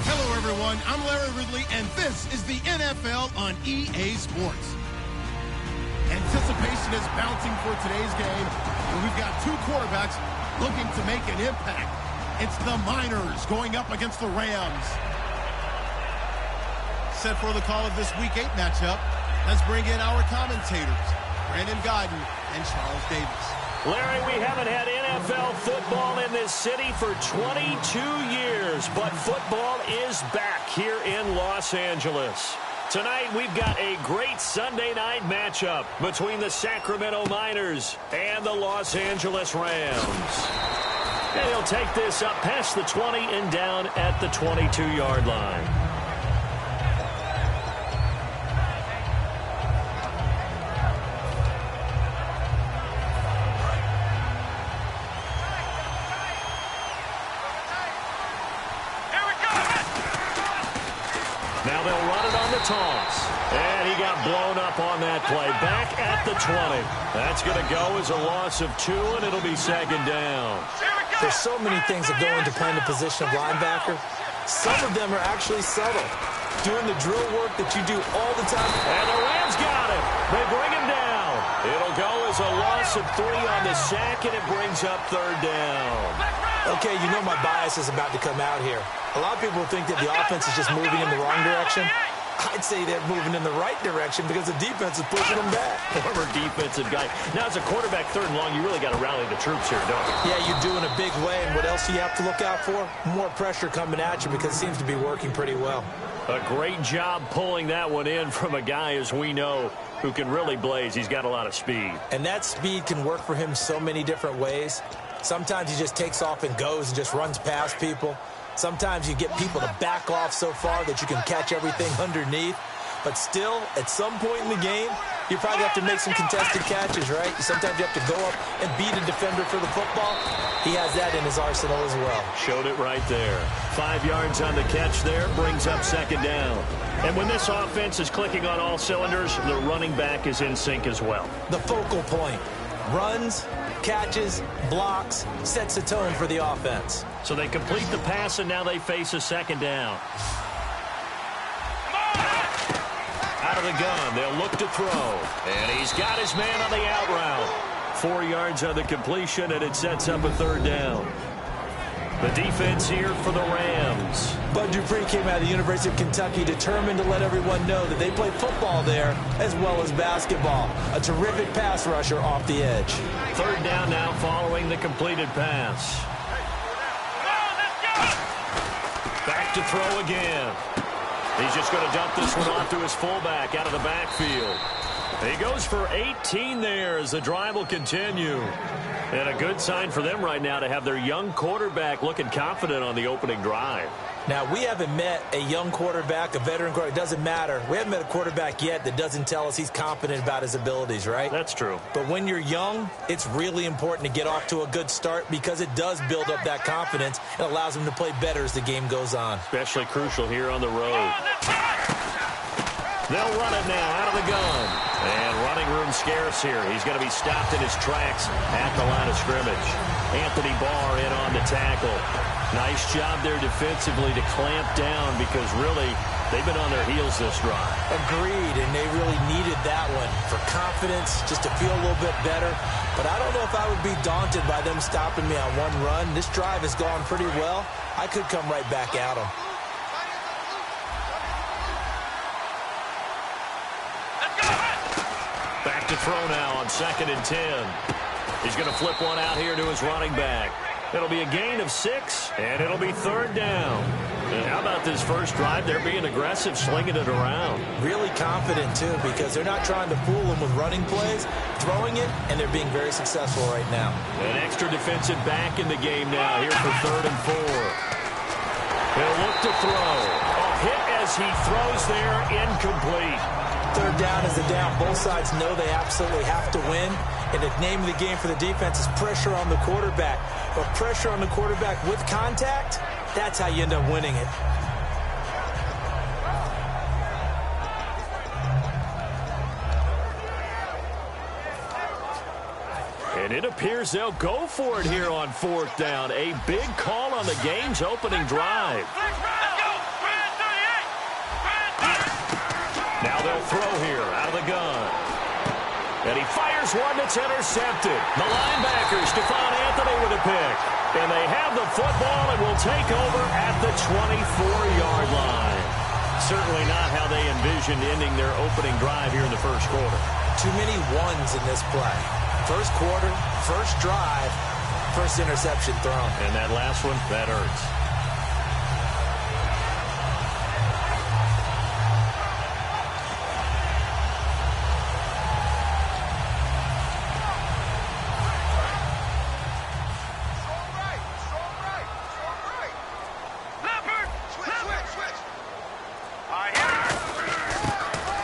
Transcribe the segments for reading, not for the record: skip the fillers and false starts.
Hello, everyone. I'm Larry Ridley, and this is the NFL on EA Sports. Anticipation is bouncing for today's game, where we've got two quarterbacks looking to make an impact. It's the Miners going up against the Rams. Set for the call of this Week 8 matchup. Let's bring in our commentators, Brandon Godden and Charles Davis. Larry, we haven't had NFL football in this city for 22 years, but football is back here in Los Angeles. Tonight, we've got a great Sunday night matchup between the Sacramento Miners and the Los Angeles Rams. And he'll take this up past the 20 and down at the 22-yard line. Now they'll run it on the toss. And he got blown up on that play. Back at the 20. That's going to go as a loss of 2, and it'll be second down. There's so many things that go into playing the position of linebacker. Some of them are actually subtle. Doing the drill work that you do all the time. And the Rams got it. They bring him down. It'll go as a loss of 3 on the sack, and it brings up third down. Okay, you know my bias is about to come out here. A lot of people think that the offense is just moving in the wrong direction. I'd say they're moving in the right direction because the defense is pushing them back. Former defensive guy. Now, as a quarterback, third and long, you really got to rally the troops here, don't you? Yeah, you do in a big way. And what else do you have to look out for? More pressure coming at you because it seems to be working pretty well. A great job pulling that one in from a guy, as we know, who can really blaze. He's got a lot of speed. And that speed can work for him so many different ways. Sometimes he just takes off and goes and just runs past people. Sometimes you get people to back off so far that you can catch everything underneath. But still, at some point in the game, you probably have to make some contested catches, right? Sometimes you have to go up and beat a defender for the football. He has that in his arsenal as well. Showed it right there. 5 yards on the catch there, brings up second down. And when this offense is clicking on all cylinders, the running back is in sync as well. The focal point. Runs, catches, blocks, sets the tone for the offense. So they complete the pass, and now they face a second down. Out of the gun, they'll look to throw. And he's got his man on the out route. 4 yards on the completion, and it sets up a third down. The defense here for the Rams. Bud Dupree came out of the University of Kentucky determined to let everyone know that they play football there as well as basketball. A terrific pass rusher off the edge. Third down now following the completed pass. Back to throw again. He's just going to dump this one off to his fullback out of the backfield. He goes for 18 there as the drive will continue. And a good sign for them right now to have their young quarterback looking confident on the opening drive. Now, we haven't met a young quarterback, a veteran quarterback. It doesn't matter. We haven't met a quarterback yet that doesn't tell us he's confident about his abilities, right? That's true. But when you're young, it's really important to get off to a good start because it does build up that confidence. It allows him to play better as the game goes on. Especially crucial here on the road. They'll run it now out of the gun. And running room scarce here. He's going to be stopped in his tracks at the line of scrimmage. Anthony Barr in on the tackle. Nice job there defensively to clamp down because really they've been on their heels this drive. Agreed, and they really needed that one for confidence, just to feel a little bit better. But I don't know if I would be daunted by them stopping me on one run. This drive has gone pretty well. I could come right back at them. Back to throw now on 2nd and 10. He's going to flip one out here to his running back. It'll be a gain of 6, and it'll be third down. And how about this first drive? They're being aggressive, slinging it around. Really confident, too, because they're not trying to fool them with running plays, throwing it, and they're being very successful right now. An extra defensive back in the game now here for 3rd and 4. He'll look to throw. A hit as he throws there, incomplete. Third down is a down. Both sides know they absolutely have to win. And the name of the game for the defense is pressure on the quarterback. But pressure on the quarterback with contact, that's how you end up winning it. And it appears they'll go for it here on 4th down. A big call on the game's opening drive. And he fires one that's intercepted. The linebacker, Stephon Anthony with a pick. And they have the football and will take over at the 24-yard line. Certainly not how they envisioned ending their opening drive here in the first quarter. Too many ones in this play. First quarter, first drive, first interception thrown. And that last one, that hurts.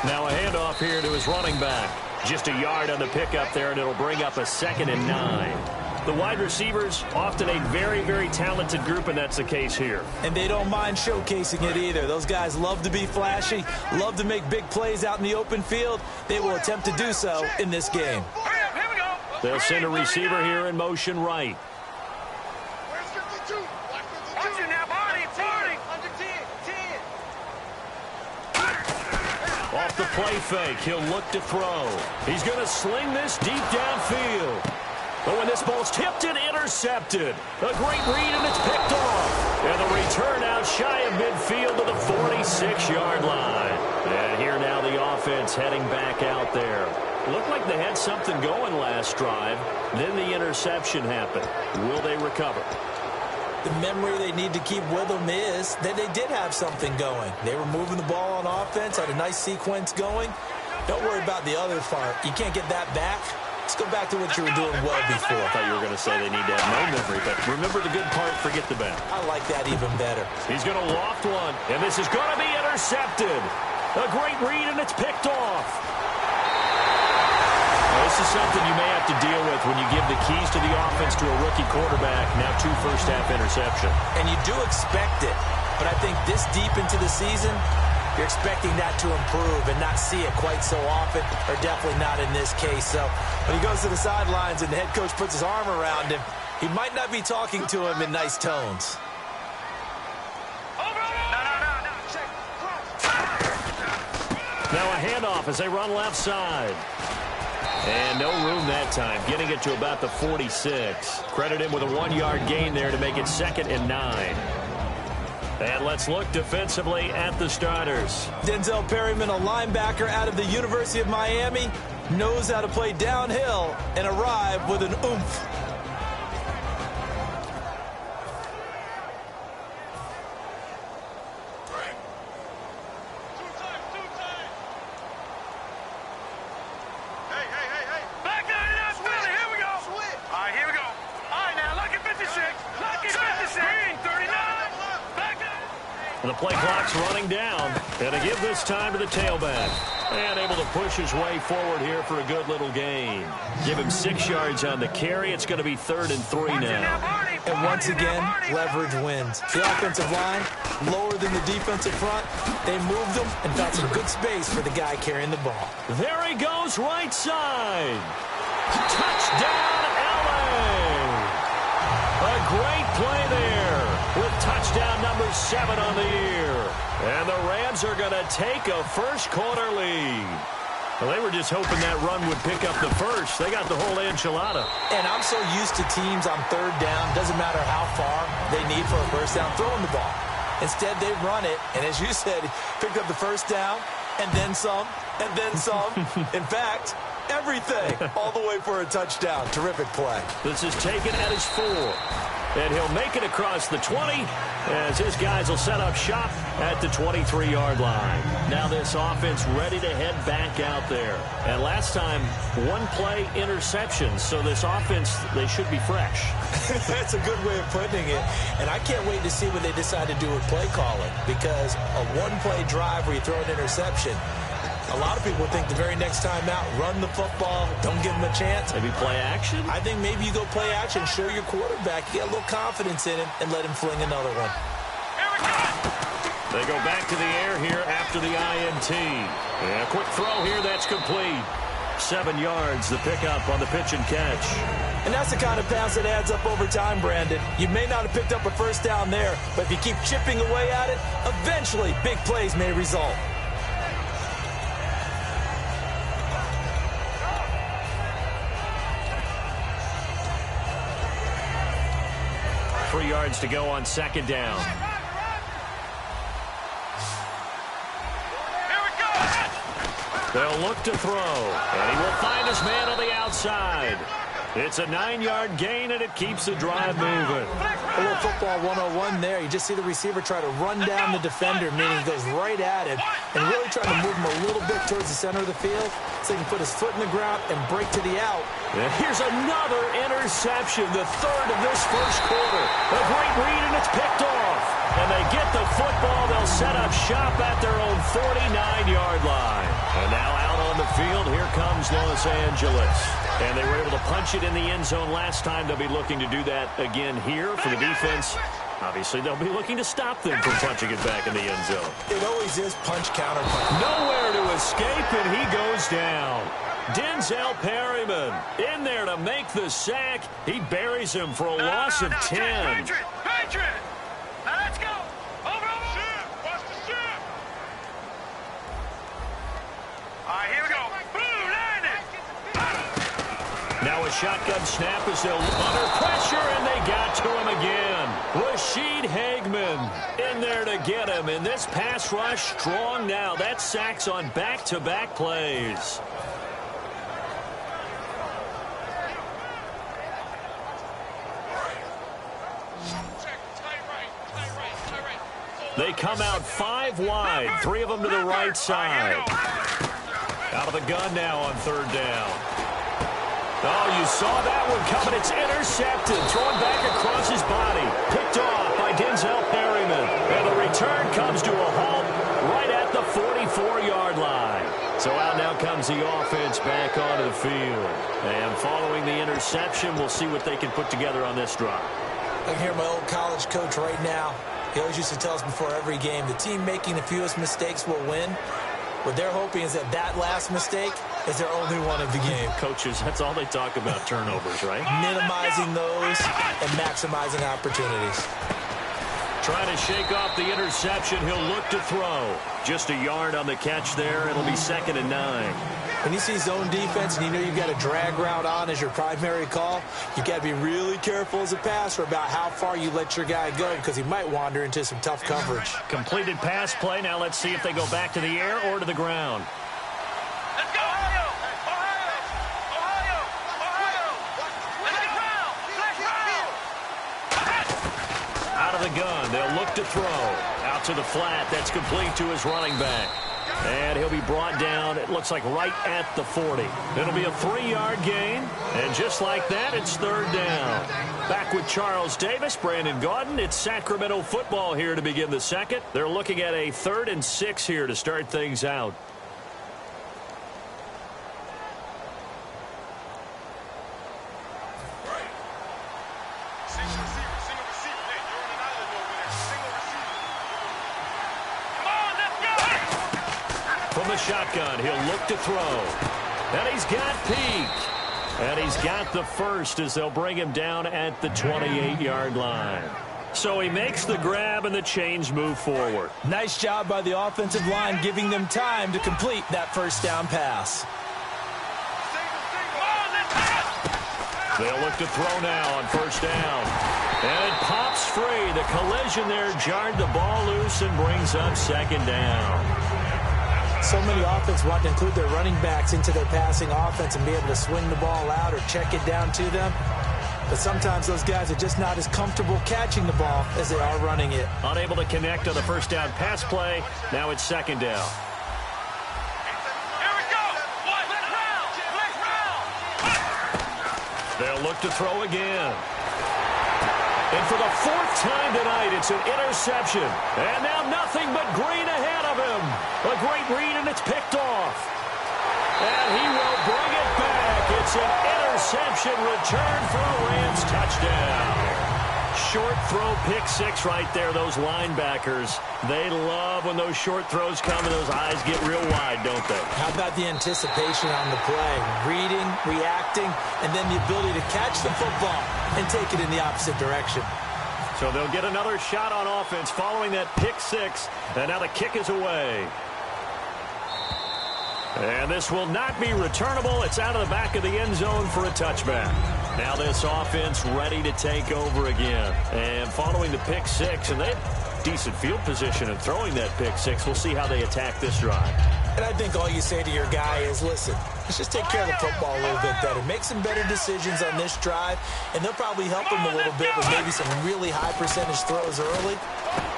Now a handoff here to his running back. Just a yard on the pickup there, and it'll bring up a 2nd and 9. The wide receivers, often a very, very talented group, and that's the case here. And they don't mind showcasing it either. Those guys love to be flashy, love to make big plays out in the open field. They will attempt to do so in this game. They'll send a receiver here in motion right. Off the play fake, he'll look to throw. He's going to sling this deep downfield. But when this ball's tipped and intercepted, a great read and it's picked off. And the return out shy of midfield to the 46-yard line. And here now the offense heading back out there. Looked like they had something going last drive. Then the interception happened. Will they recover? The memory they need to keep with them is that they did have something going. They were moving the ball on offense, had a nice sequence going. Don't worry about the other part. You can't get that back. Let's go back to what you were doing well before. I thought you were going to say they need to have no memory, but remember the good part, forget the bad. I like that even better. He's going to loft one, and this is going to be intercepted. A great read, and it's picked off. This is something you may have to deal with when you give the keys to the offense to a rookie quarterback. Now 2 first-half interception. And you do expect it. But I think this deep into the season, you're expecting that to improve and not see it quite so often, or definitely not in this case. So when he goes to the sidelines and the head coach puts his arm around him, he might not be talking to him in nice tones. Now a handoff as they run left side. And no room that time, getting it to about the 46. Credit him with a 1-yard gain there to make it 2nd and 9. And let's look defensively at the starters. Denzel Perryman, a linebacker out of the University of Miami, knows how to play downhill and arrive with an oomph. The play clock's running down. And to give this time to the tailback. And able to push his way forward here for a good little gain. Give him 6 yards on the carry. It's going to be 3rd and 3 now. And once again, leverage wins. The offensive line, lower than the defensive front. They moved them and got some good space for the guy carrying the ball. There he goes, right side. Touchdown, LA. A great play there with touchdown number 7 on the year. And the Rams are going to take a first-quarter lead. Well, they were just hoping that run would pick up the first. They got the whole enchilada. And I'm so used to teams on 3rd down, doesn't matter how far they need for a first down, throwing the ball. Instead, they run it, and as you said, picked up the first down, and then some, and then some. In fact, everything, all the way for a touchdown. Terrific play. This is taken at his 4. And he'll make it across the 20 as his guys will set up shop at the 23-yard line. Now this offense ready to head back out there. And last time, 1-play interception. So this offense, they should be fresh. That's a good way of putting it. And I can't wait to see what they decide to do with play calling. Because a 1-play drive where you throw an interception, a lot of people think the very next time out, run the football, don't give him a chance. Maybe play action? I think maybe you go play action, show your quarterback, get a little confidence in him, and let him fling another one. They go back to the air here after the INT. And a quick throw here, that's complete. 7 yards, the pickup on the pitch and catch. And that's the kind of pass that adds up over time, Brandon. You may not have picked up a first down there, but if you keep chipping away at it, eventually big plays may result. yards to go on second down. They'll look to throw, and he will find his man on the outside. It's a 9-yard gain, and it keeps the drive moving. A little football 101 there. You just see the receiver try to run down the defender, meaning he goes right at him, and really trying to move him a little bit towards the center of the field so he can put his foot in the ground and break to the out. And here's another interception, the third of this first quarter. A great read, and it's picked off. And they get the football. They'll set up shop at their own 49-yard line. And now out on the field, here comes Los Angeles. And they were able to punch it in the end zone last time. They'll be looking to do that again here for the defense. Obviously, they'll be looking to stop them from punching it back in the end zone. It always is punch, counter punch. Nowhere to escape, and he goes down. Denzel Perryman in there to make the sack. He buries him for a loss of 10. Patriot! Now let's go! Over! Watch the ship! All right, here we go. Boom! Landed! Now a shotgun snap as they'll under pressure, and they got to him again. Rashid Hagman in there to get him. And this pass rush strong now. That's sacks on back-to-back plays. They come out 5 wide, 3 of them to the right side. Out of the gun now on third down. Oh, you saw that one coming. It's intercepted. Thrown back across his body. Picked off by Denzel Perryman. And the return comes to a halt right at the 44-yard line. So out now comes the offense back onto the field. And following the interception, we'll see what they can put together on this drive. I can hear my old college coach right now. He always used to tell us before every game, the team making the fewest mistakes will win. What they're hoping is that that last mistake is their only one of the game. Coaches, that's all they talk about, turnovers, right? Minimizing those and maximizing opportunities. Trying to shake off the interception. He'll look to throw. Just a yard on the catch there. It'll be 2nd and 9. When you see zone defense and you know you've got a drag route on as your primary call, you've got to be really careful as a passer about how far you let your guy go because he might wander into some tough coverage. Completed pass play. Now let's see if they go back to the air or to the ground. Let's go, Ohio! Ohio! Ohio! Let's go! Out of the gun. They'll look to throw. Out to the flat. That's complete to his running back. And he'll be brought down, it looks like right at the 40. It'll be a 3-yard gain. And just like that, it's third down. Back with Charles Davis, Brandon Gaudin. It's Sacramento football here to begin the second. They're looking at a 3rd and 6 here to start things out. From the shotgun, he'll look to throw. And he's got Peak. And he's got the first as they'll bring him down at the 28-yard line. So he makes the grab and the chains move forward. Nice job by the offensive line giving them time to complete that first down pass. They'll look to throw now on first down. And it pops free. The collision there jarred the ball loose and brings up 2nd down. So many offense want to include their running backs into their passing offense and be able to swing the ball out or check it down to them. But sometimes those guys are just not as comfortable catching the ball as they are running it. Unable to connect on the first down pass play. Now it's 2nd down. Here we go! Let's round! They'll look to throw again. And for the 4th time tonight, it's an interception. And now nothing but green ahead of him. A great read, and it's picked off. And he will bring it back. It's an interception return for a Rams touchdown. Short throw, pick 6 right there. Those linebackers, they love when those short throws come and those eyes get real wide, don't they? How about the anticipation on the play? Reading, reacting, and then the ability to catch the football and take it in the opposite direction. So they'll get another shot on offense following that pick 6. And now the kick is away. And this will not be returnable. It's out of the back of the end zone for a touchback. Now this offense ready to take over again. And following the pick six, and they have decent field position in throwing that pick six. We'll see how they attack this drive. And I think all you say to your guy is, listen, let's just take care of the football a little bit better. Make some better decisions on this drive, and they'll probably help him a little bit with maybe some really high percentage throws early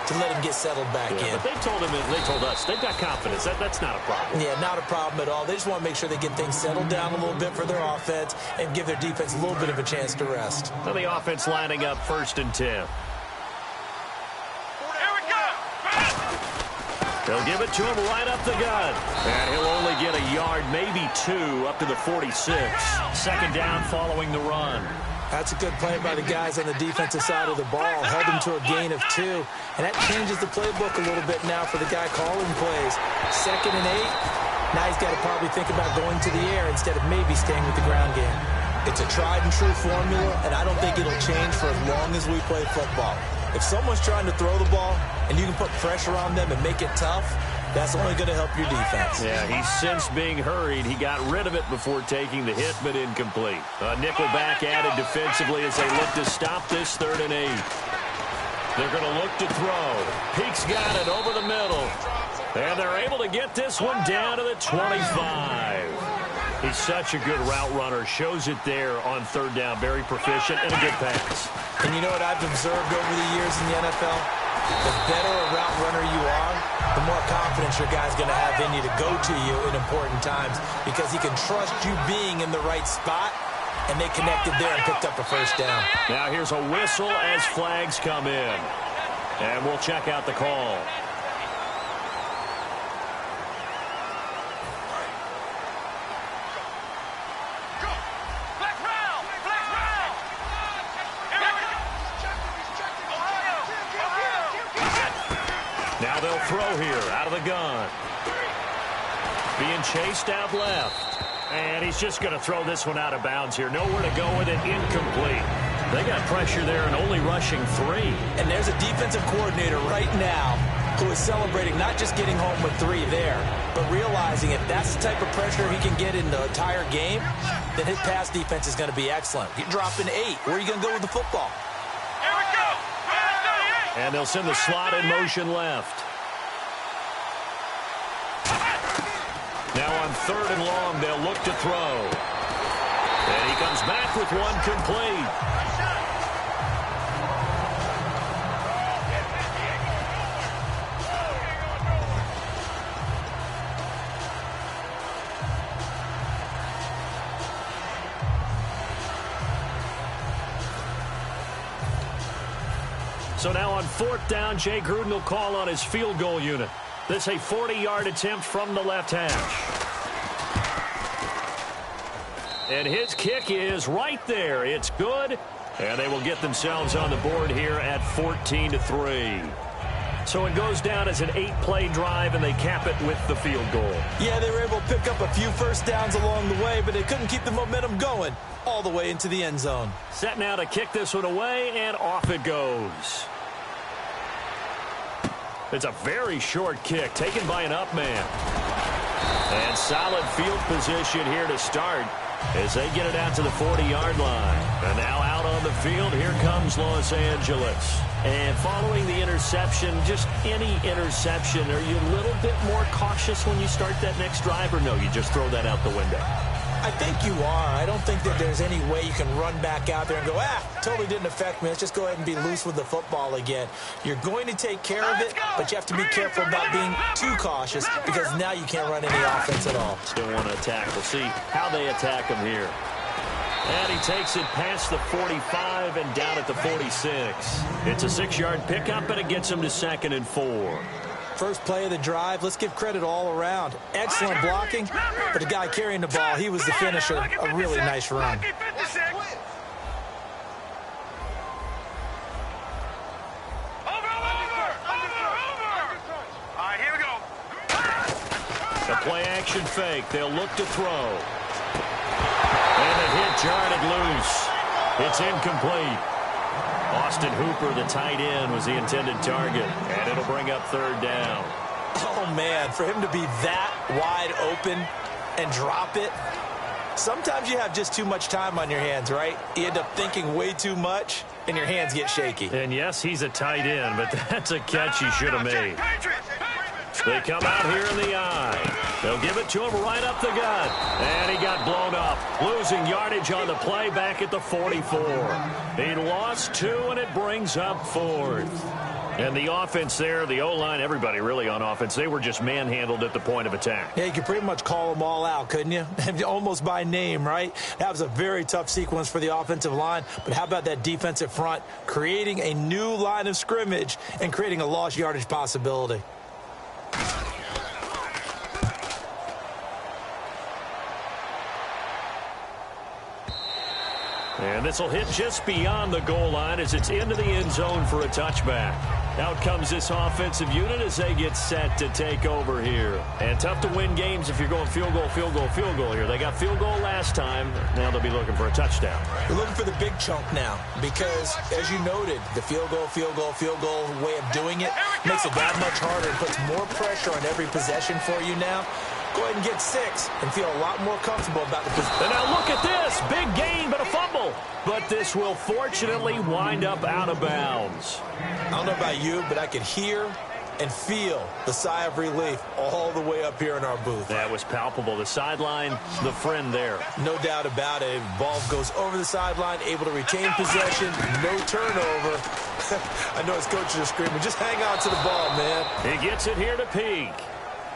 to let him get settled back in. But they told him, and they told us, they've got confidence. That's not a problem. Yeah, not a problem at all. They just want to make sure they get things settled down a little bit for their offense and give their defense a little bit of a chance to rest. So the offense lining up 1st and 10. They'll give it to him right up the gut. And he'll only get a yard, maybe 2, up to the 46. 2nd down following the run. That's a good play by the guys on the defensive side of the ball. Held him to a gain of 2. And that changes the playbook a little bit now for the guy calling plays. 2nd and 8. Now he's got to probably think about going to the air instead of maybe staying with the ground game. It's a tried and true formula, and I don't think it'll change for as long as we play football. If someone's trying to throw the ball and you can put pressure on them and make it tough, that's only going to help your defense. Yeah, he's since being hurried. He got rid of it before taking the hit, but incomplete. A nickel back added defensively as they look to stop this 3rd and 8. They're going to look to throw. Peake's got it over the middle. And they're able to get this one down to the 25. He's such a good route runner. Shows it there on 3rd down. Very proficient and a good pass. And you know what I've observed over the years in the NFL? The better a route runner you are, the more confidence your guy's going to have in you to go to you in important times because he can trust you being in the right spot, and they connected there and picked up a 1st down. Now here's a whistle as flags come in. And we'll check out the call. Now they'll throw here out of the gun. Being chased out left. And he's just going to throw this one out of bounds here. Nowhere to go with it. Incomplete. They got pressure there and only rushing 3. And there's a defensive coordinator right now who is celebrating not just getting home with 3 there, but realizing if that's the type of pressure he can get in the entire game, then his pass defense is going to be excellent. You're dropping 8. Where are you going to go with the football? Here we go. And they'll send the slot in motion left. Now on 3rd and long, they'll look to throw. And he comes back with one complete. So now on 4th down, Jay Gruden will call on his field goal unit. This a 40-yard attempt from the left hash. And his kick is right there. It's good. And they will get themselves on the board here at 14-3. So it goes down as an 8-play drive, and they cap it with the field goal. Yeah, they were able to pick up a few 1st downs along the way, but they couldn't keep the momentum going all the way into the end zone. Set now to kick this one away, and off it goes. It's a very short kick taken by an up man. And solid field position here to start as they get it out to the 40-yard line. And now out on the field, here comes Los Angeles. And following the interception, just any interception, are you a little bit more cautious when you start that next drive, or no, you just throw that out the window? I think you are. I don't think that there's any way you can run back out there and go, totally didn't affect me. Let's just go ahead and be loose with the football again. You're going to take care of it, but you have to be careful about being too cautious because now you can't run any offense at all. Still want to attack. We'll see how they attack him here. And he takes it past the 45 and down at the 46. It's a 6-yard pickup, and it gets him to 2nd and 4. First play of the drive, let's give credit all around. Excellent blocking, but the guy carrying the ball, he was the finisher. A really nice run. The play action fake. They'll look to throw. And the hit jarred it loose. It's incomplete. Austin Hooper, the tight end, was the intended target. And it'll bring up 3rd down. Oh, man, for him to be that wide open and drop it, Sometimes you have just too much time on your hands, right? You end up thinking way too much, and your hands get shaky. And yes, he's a tight end, but that's a catch he should have made. They come out here in the eye. They'll give it to him right up the gut. And he got blown up, losing yardage on the play back at the 44. He lost 2, and it brings up 4th. And the offense there, the O-line, everybody really on offense, they were just manhandled at the point of attack. Yeah, you could pretty much call them all out, couldn't you? Almost by name, right? That was a very tough sequence for the offensive line. But how about that defensive front creating a new line of scrimmage and creating a lost yardage possibility? And this will hit just beyond the goal line as it's into the end zone for a touchback. Out comes this offensive unit as they get set to take over here. And tough to win games if you're going field goal, field goal, field goal here. They got field goal last time. Now they'll be looking for a touchdown. They're looking for the big chunk now because, as you noted, the field goal way of doing it makes it that much harder and puts more pressure on every possession for you now. Go ahead and get 6 and feel a lot more comfortable about the position. And now look at this. Big gain, but a fumble. But this will fortunately wind up out of bounds. I don't know about you, but I could hear and feel the sigh of relief all the way up here in our booth. That was palpable. The sideline, the friend there. No doubt about it. Ball goes over the sideline, able to retain possession, no turnover. I know his coaches are screaming, just hang on to the ball, man. He gets it here to Peak.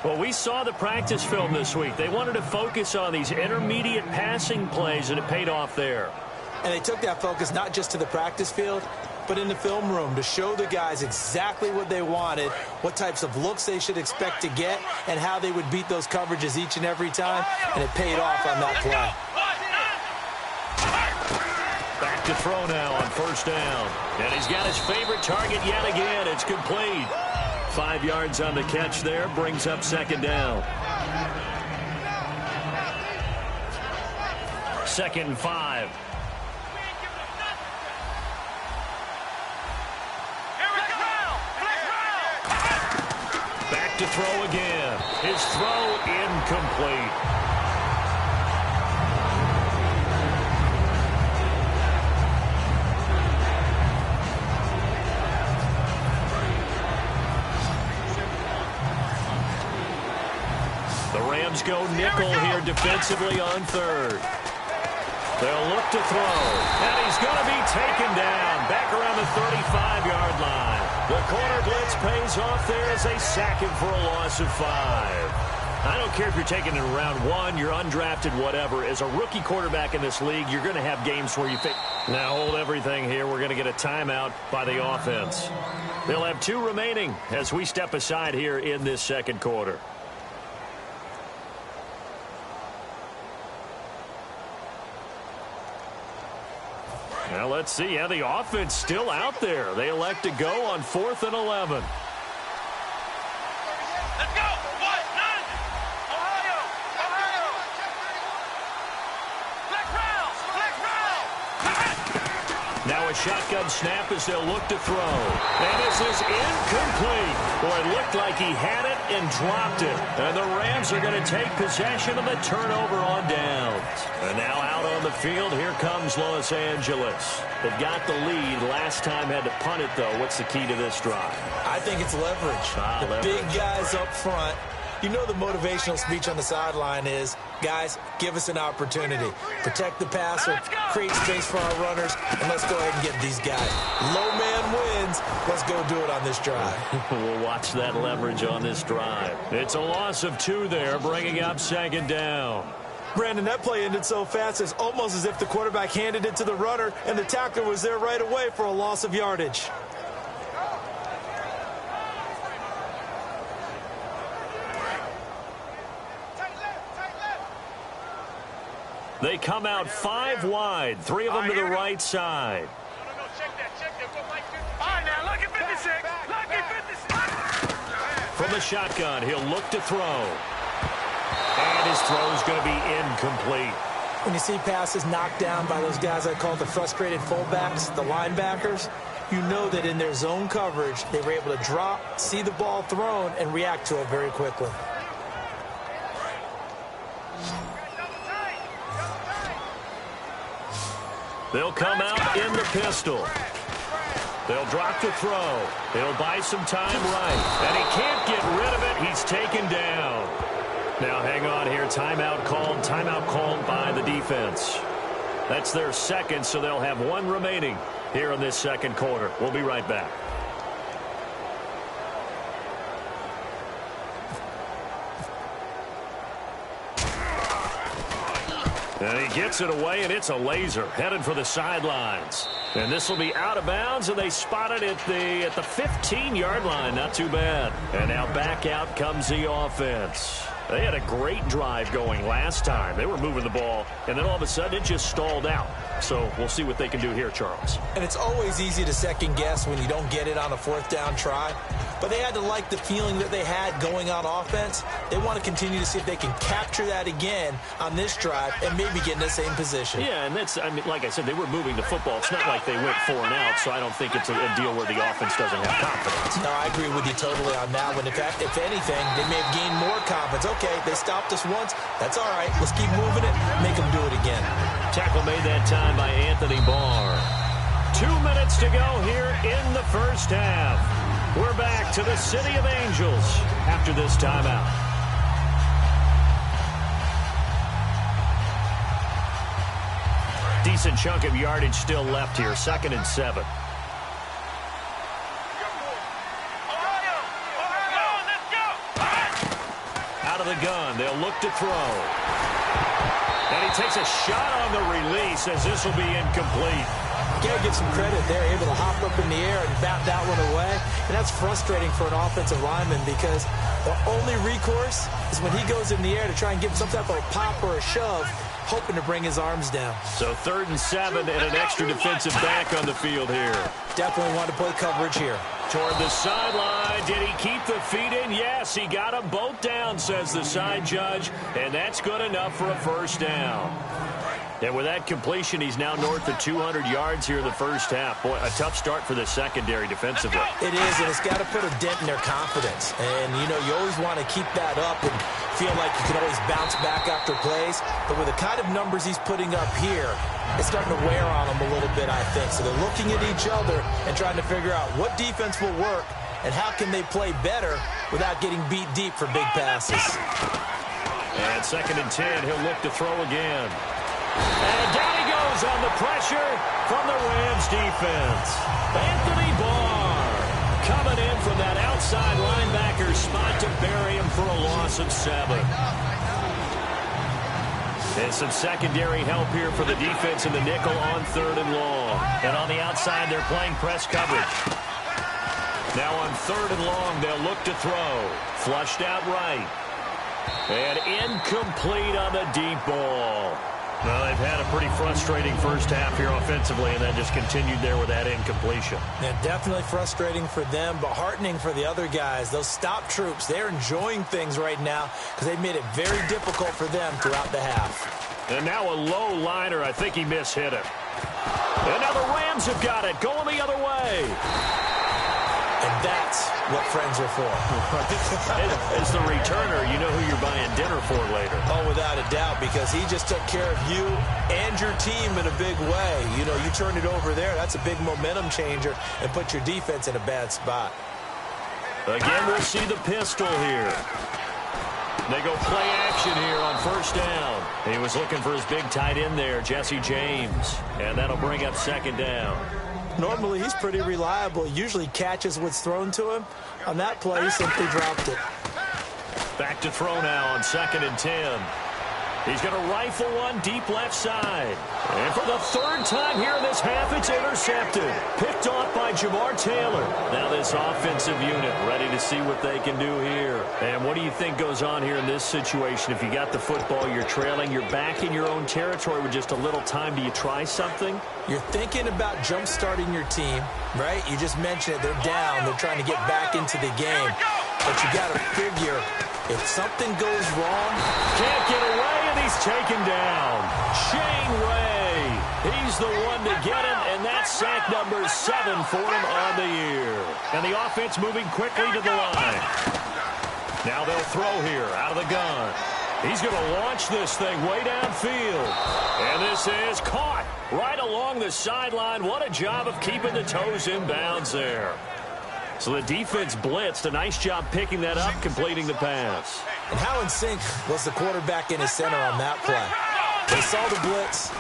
Well, we saw the practice film this week. They wanted to focus on these intermediate passing plays, and it paid off there. And they took that focus not just to the practice field, but in the film room to show the guys exactly what they wanted, what types of looks they should expect to get, and how they would beat those coverages each and every time, and it paid off on that play. Back to throw now on first down. And he's got his favorite target yet again. It's complete. 5 yards on the catch there, brings up second down. 2nd and 5. Back to throw again. His throw incomplete. Rams go nickel here defensively on 3rd. They'll look to throw. And he's going to be taken down back around the 35-yard line. The corner blitz pays off there as they sack him for a loss of 5. I don't care if you're taking it in round 1, you're undrafted, whatever. As a rookie quarterback in this league, you're going to have games where you think, now hold everything here. We're going to get a timeout by the offense. They'll have 2 remaining as we step aside here in this second quarter. Now let's see. Yeah, the offense still out there. They elect to go on 4th and 11. Let's go. 1-9. Ohio. Now a shotgun snap as they'll look to throw. And this is incomplete. Boy, it looked like he had it and dropped it. And the Rams are going to take possession of the turnover on downs. And now out on the field, here comes Los Angeles. They've got the lead. Last time had to punt it, though. What's the key to this drive? I think it's leverage. The big guys up front. You know the motivational speech on the sideline is, guys, give us an opportunity. Protect the passer, create space for our runners, and let's go ahead and get these guys. Low man wins. Let's go do it on this drive. We'll watch that leverage on this drive. It's a loss of 2 there, bringing up second down. Brandon, that play ended so fast, it's almost as if the quarterback handed it to the runner, and the tackler was there right away for a loss of yardage. They come out 5 wide, 3 of them to the right side. From the shotgun, he'll look to throw. And his throw is going to be incomplete. When you see passes knocked down by those guys I call the frustrated fullbacks, the linebackers, you know that in their zone coverage, they were able to drop, see the ball thrown, and react to it very quickly. They'll come out in the pistol. They'll drop the throw. They'll buy some time right. And he can't get rid of it. He's taken down. Now hang on here. Timeout called by the defense. That's their second, so they'll have one remaining here in this second quarter. We'll be right back. And he gets it away, and it's a laser headed for the sidelines. And this will be out of bounds, and they spot it at the 15-yard line. Not too bad. And now back out comes the offense. They had a great drive going last time. They were moving the ball, and then all of a sudden it just stalled out. So we'll see what they can do here, Charles. And it's always easy to second guess when you don't get it on a fourth down try. But they had to like the feeling that they had going on offense. They want to continue to see if they can capture that again on this drive and maybe get in the same position. Yeah, and that's, I mean, like I said, they were moving the football. It's not like they went 4 and out, so I don't think it's a deal where the offense doesn't have confidence. No, I agree with you totally on that one. In fact, if anything, they may have gained more confidence. Okay, they stopped us once. That's all right. Let's keep moving it. Make them do it again. Tackle made that time by Anthony Barr. 2 minutes to go here in the first half. We're back to the City of Angels after this timeout. Decent chunk of yardage still left here. 2nd and 7. Out of the gun. They'll look to throw. And he takes a shot on the release as this will be incomplete. Gotta give some credit. They're able to hop up in the air and bat that one away. And that's frustrating for an offensive lineman because the only recourse is when he goes in the air to try and give some type of a pop or a shove, hoping to bring his arms down. So 3rd and 7 and an extra defensive back on the field here. Definitely want to play coverage here. Toward the sideline. Did he keep the feet in? Yes, he got them both down, says the side judge. And that's good enough for a first down. And with that completion, he's now north of 200 yards here in the first half. Boy, a tough start for the secondary defensively. It is, and it's got to put a dent in their confidence. And, you know, you always want to keep that up and feel like you can always bounce back after plays. But with the kind of numbers he's putting up here, it's starting to wear on them a little bit, I think. So they're looking at each other and trying to figure out what defense will work and how can they play better without getting beat deep for big passes. And 2nd and 10, he'll look to throw again. And down he goes on the pressure from the Rams defense. Anthony Barr coming in from that outside linebacker spot to bury him for a loss of 7. And some secondary help here for the defense in the nickel on 3rd and long. And on the outside, they're playing press coverage. Now on 3rd and long, they'll look to throw. Flushed out right. And incomplete on the deep ball. Well, they've had a pretty frustrating first half here offensively, and then just continued there with that incompletion. Yeah, definitely frustrating for them, but heartening for the other guys. Those stop troops, they're enjoying things right now because they've made it very difficult for them throughout the half. And now a low liner. I think he mishit it. And now the Rams have got it, going the other way. And that's what friends are for. As the returner, you know who you're buying dinner for later. Oh, without a doubt, because he just took care of you and your team in a big way. You know, you turn it over there, that's a big momentum changer and put your defense in a bad spot. Again, we'll see the pistol here. They go play action here on 1st down. He was looking for his big tight end there, Jesse James. And that'll bring up 2nd down. Normally, he's pretty reliable. He usually catches what's thrown to him. On that play, he simply dropped it. Back to throw now on 2nd and 10. He's going to rifle one deep left side. And for the 3rd time here in this half, it's intercepted. Picked off by Jamar Taylor. Now this offensive unit ready to see what they can do here. And what do you think goes on here in this situation? If you got the football, you're trailing, you're back in your own territory with just a little time. Do you try something? You're thinking about jump-starting your team, right? You just mentioned it. They're down. They're trying to get back into the game. But you got to figure if something goes wrong, can't get away, and he's taken down. Shane Ray, he's the one to get him, and that's sack number 7 for him on the year. And the offense moving quickly to the line. Now they'll throw here out of the gun. He's going to launch this thing way downfield. And this is caught right along the sideline. What a job of keeping the toes in bounds there. So the defense blitzed. A nice job picking that up, completing the pass. And how in sync was the quarterback in his center on that play? They saw the blitz,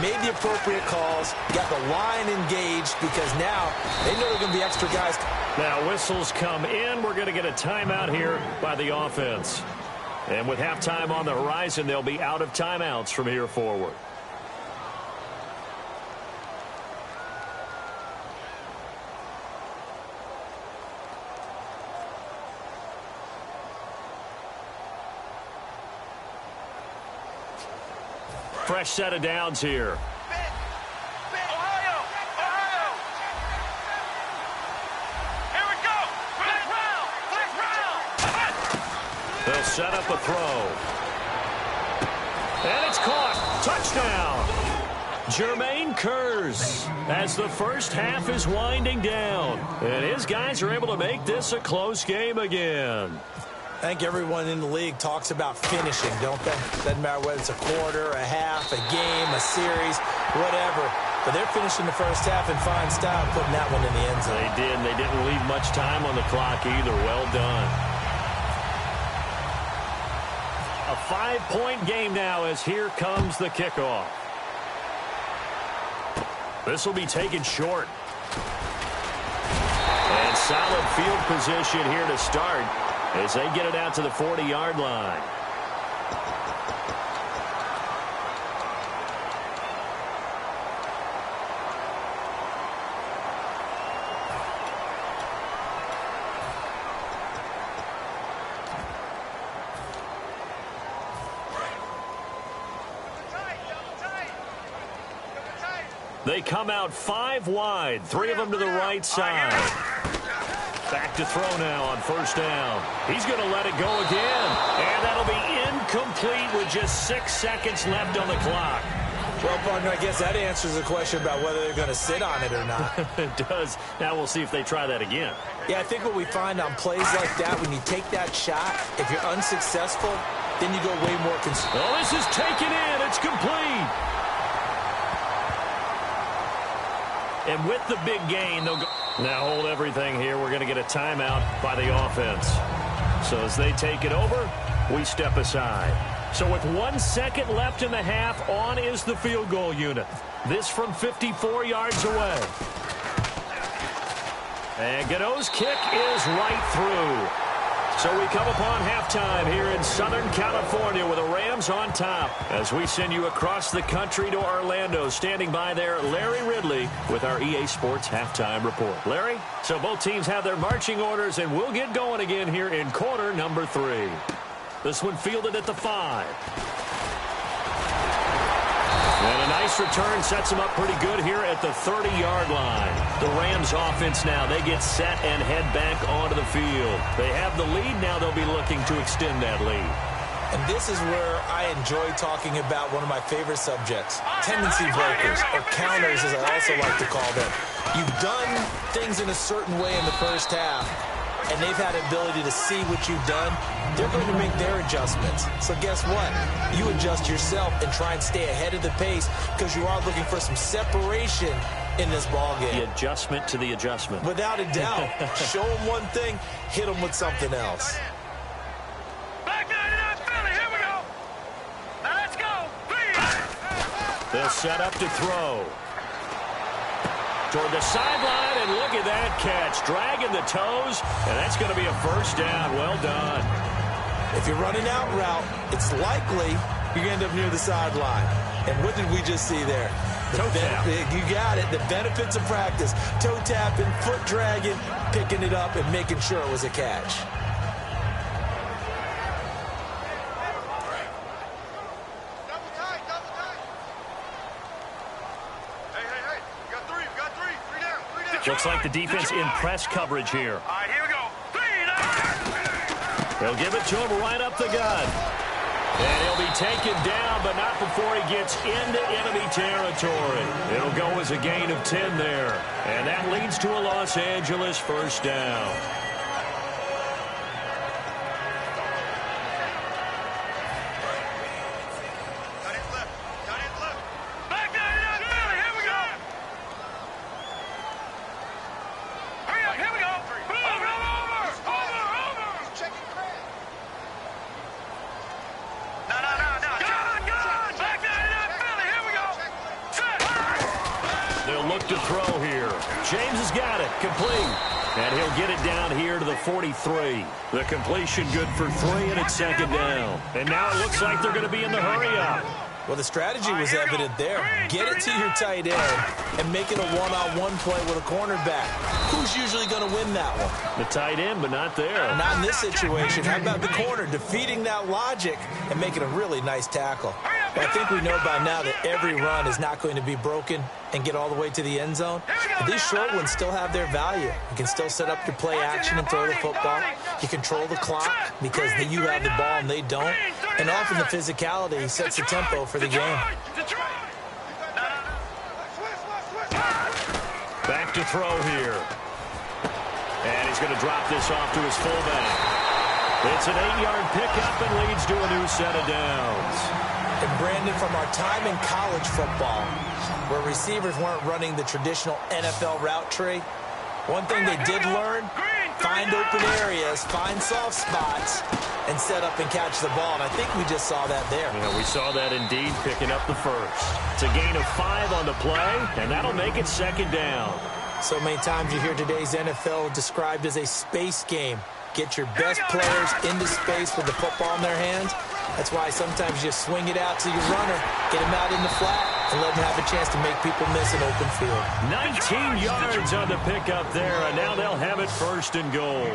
made the appropriate calls, got the line engaged because now they know there are going to be extra guys. Now whistles come in. We're going to get a timeout here by the offense. And with halftime on the horizon, they'll be out of timeouts from here forward. Fresh set of downs here. Ohio! Here we go! Flash round! They'll set up a throw. And it's caught. Touchdown. Jermaine Kearse as the first half is winding down. And his guys are able to make this a close game again. I think everyone in the league talks about finishing, don't they? Doesn't matter whether it's a quarter, a half, a game, a series, whatever. But they're finishing the first half in fine style, putting that one in the end zone. They did, and they didn't leave much time on the clock either. Well done. A 5-point game now as here comes the kickoff. This will be taken short. And solid field position here to start as they get it out to the 40-yard line. They come out 5 wide, 3 of them to the right side. Back to throw now on first down. He's going to let it go again. And that'll be incomplete with just 6 seconds left on the clock. Well, partner, I guess that answers the question about whether they're going to sit on it or not. It does. Now we'll see if they try that again. Yeah, I think what we find on plays like that, when you take that shot, if you're unsuccessful, then you go way more conservative. Oh, this is taken in. It's complete. And with the big gain, they'll go. Now hold everything here. We're going to get a timeout by the offense. So as they take it over, we step aside. So with 1 second left in the half, on is the field goal unit. This from 54 yards away. And Godot's kick is right through. So we come upon halftime here in Southern California with the Rams on top as we send you across the country to Orlando. Standing by there, Larry Ridley with our EA Sports Halftime Report. Larry, so both teams have their marching orders, and we'll get going again here in quarter number 3. This one fielded at the 5. And a nice return sets them up pretty good here at the 30-yard line. The Rams offense now, they get set and head back onto the field. They have the lead. Now they'll be looking to extend that lead. And this is where I enjoy talking about one of my favorite subjects, tendency breakers, or counters as I also like to call them. You've done things in a certain way in the first half, and they've had the ability to see what you've done. They're going to make their adjustments. So guess what? You adjust yourself and try and stay ahead of the pace because you are looking for some separation in this ballgame. The adjustment to the adjustment. Without a doubt. Show them one thing, hit them with something else. They'll set up to throw. Toward the sideline, and look at that catch. Dragging the toes, and that's going to be a first down. Well done. If you're running out route, it's likely you end up near the sideline. And what did we just see there? Toe tap. You got it. The benefits of practice. Toe tapping, foot dragging, picking it up, and making sure it was a catch. Looks like the defense in press coverage here. All right, here we go. They'll give it to him right up the gut. And he'll be taken down, but not before he gets into enemy territory. It'll go as a gain of 10 there. And that leads to a Los Angeles first down. look to throw here. James has got it. Complete. And he'll get it down here to the 43. The completion good for 3, and it's second down. And now it looks like they're going to be in the hurry-up. Well, the strategy was evident there. Get it to your tight end and make it a one-on-one play with a cornerback. Who's usually going to win that one? The tight end, but not there. Not in this situation. How about the corner defeating that logic and making a really nice tackle? Well, I think we know by now that every run is not going to be broken and get all the way to the end zone. But these short ones still have their value. You can still set up your play action and throw the football. You control the clock because you have the ball and they don't. And often the physicality sets the tempo for the game. Back to throw here. And he's going to drop this off to his fullback. It's an 8-yard pickup and leads to a new set of downs. And Brandon, from our time in college football, where receivers weren't running the traditional NFL route tree, one thing they did learn, find open areas, find soft spots, and set up and catch the ball. And I think we just saw that there. Yeah, we saw that indeed, picking up the first. It's a gain of 5 on the play, and that'll make it second down. So many times you hear today's NFL described as a space game. Get your best players into space with the football in their hands. That's why sometimes you swing it out to your runner, get him out in the flat, and let him have a chance to make people miss an open field. 19 yards on the pickup there, and now they'll have it first and goal.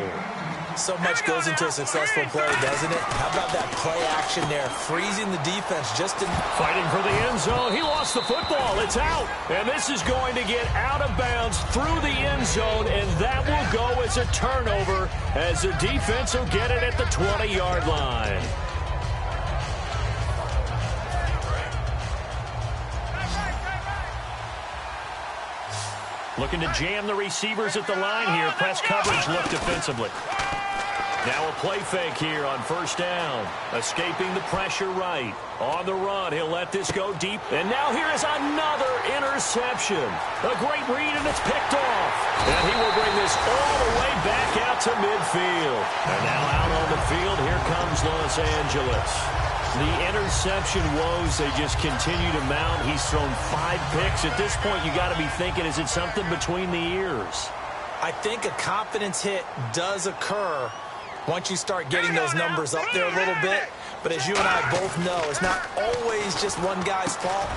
So much goes into a successful play, doesn't it? How about that play action there, freezing the defense just in... Fighting for the end zone. He lost the football. It's out. And this is going to get out of bounds through the end zone, and that will go as a turnover as the defense will get it at the 20-yard line. Looking to jam the receivers at the line here. Press coverage look defensively. Now a play fake here on first down. Escaping the pressure right. On the run, he'll let this go deep. And now here is another interception. A great read, and it's picked off. And he will bring this all the way back out to midfield. And now out on the field, here comes Los Angeles. The interception woes, they just continue to mount. He's thrown 5 picks. At this point, you got to be thinking, is it something between the ears? I think a confidence hit does occur once you start getting those numbers up there a little bit. But as you and I both know, it's not always just one guy's fault.